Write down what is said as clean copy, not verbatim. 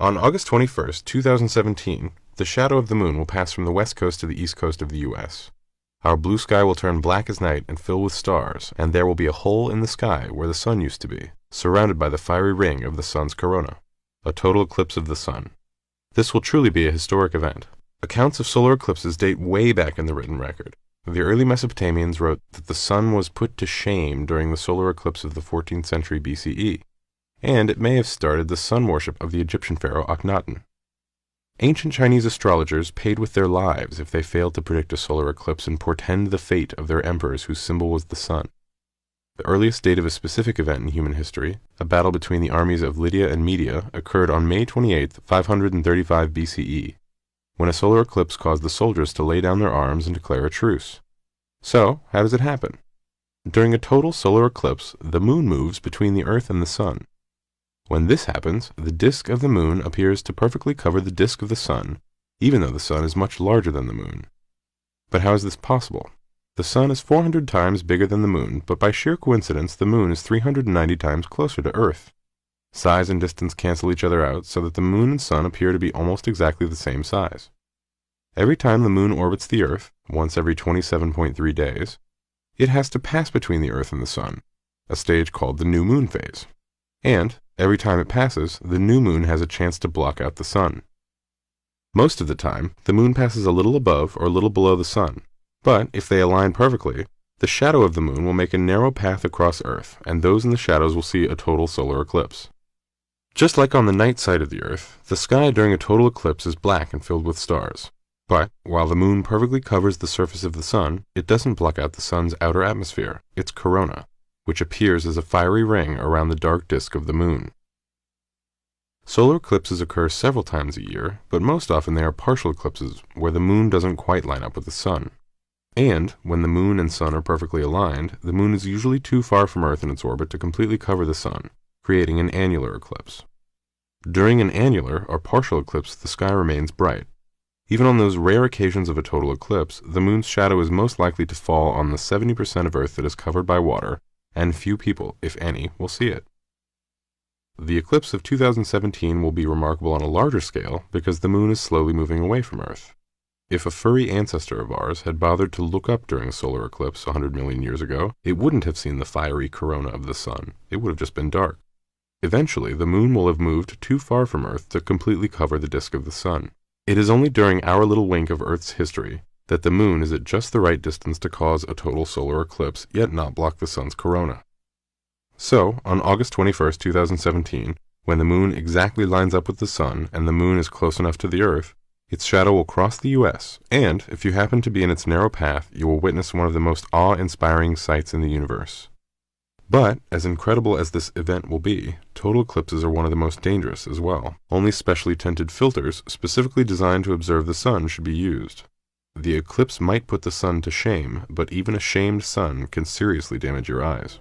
On August 21st, 2017, the shadow of the moon will pass from the west coast to the east coast of the U.S. Our blue sky will turn black as night and fill with stars, and there will be a hole in the sky where the sun used to be, surrounded by the fiery ring of the sun's corona, a total eclipse of the sun. This will truly be a historic event. Accounts of solar eclipses date way back in the written record. The early Mesopotamians wrote that the sun was put to shame during the solar eclipse of the 14th century BCE, and it may have started the sun worship of the Egyptian pharaoh Akhenaten. Ancient Chinese astrologers paid with their lives if they failed to predict a solar eclipse and portend the fate of their emperors whose symbol was the sun. The earliest date of a specific event in human history, a battle between the armies of Lydia and Media, occurred on May 28, 535 BCE, when a solar eclipse caused the soldiers to lay down their arms and declare a truce. So, how does it happen? During a total solar eclipse, the moon moves between the Earth and the sun. When this happens, the disk of the moon appears to perfectly cover the disk of the sun, even though the sun is much larger than the moon. But how is this possible? The sun is 400 times bigger than the moon, but by sheer coincidence, the moon is 390 times closer to Earth. Size and distance cancel each other out so that the moon and sun appear to be almost exactly the same size. Every time the moon orbits the Earth, once every 27.3 days, it has to pass between the Earth and the sun, a stage called the new moon phase. And, every time it passes, the new moon has a chance to block out the sun. Most of the time, the moon passes a little above or a little below the sun, but if they align perfectly, the shadow of the moon will make a narrow path across Earth, and those in the shadows will see a total solar eclipse. Just like on the night side of the Earth, the sky during a total eclipse is black and filled with stars. But, while the moon perfectly covers the surface of the sun, it doesn't block out the sun's outer atmosphere, its corona, which appears as a fiery ring around the dark disk of the moon. Solar eclipses occur several times a year, but most often they are partial eclipses, where the moon doesn't quite line up with the sun. And, when the moon and sun are perfectly aligned, the moon is usually too far from Earth in its orbit to completely cover the sun, creating an annular eclipse. During an annular, or partial eclipse, the sky remains bright. Even on those rare occasions of a total eclipse, the moon's shadow is most likely to fall on the 70% of Earth that is covered by water, and few people, if any, will see it. The eclipse of 2017 will be remarkable on a larger scale because the moon is slowly moving away from Earth. If a furry ancestor of ours had bothered to look up during a solar eclipse 100 million years ago, it wouldn't have seen the fiery corona of the sun. It would have just been dark. Eventually, the moon will have moved too far from Earth to completely cover the disk of the sun. It is only during our little wink of Earth's history that the moon is at just the right distance to cause a total solar eclipse, yet not block the sun's corona. So, on August 21st, 2017, when the moon exactly lines up with the sun and the moon is close enough to the Earth, its shadow will cross the U.S., and, if you happen to be in its narrow path, you will witness one of the most awe-inspiring sights in the universe. But, as incredible as this event will be, total eclipses are one of the most dangerous as well. Only specially tinted filters, specifically designed to observe the sun, should be used. The eclipse might put the sun to shame, but even a shamed sun can seriously damage your eyes.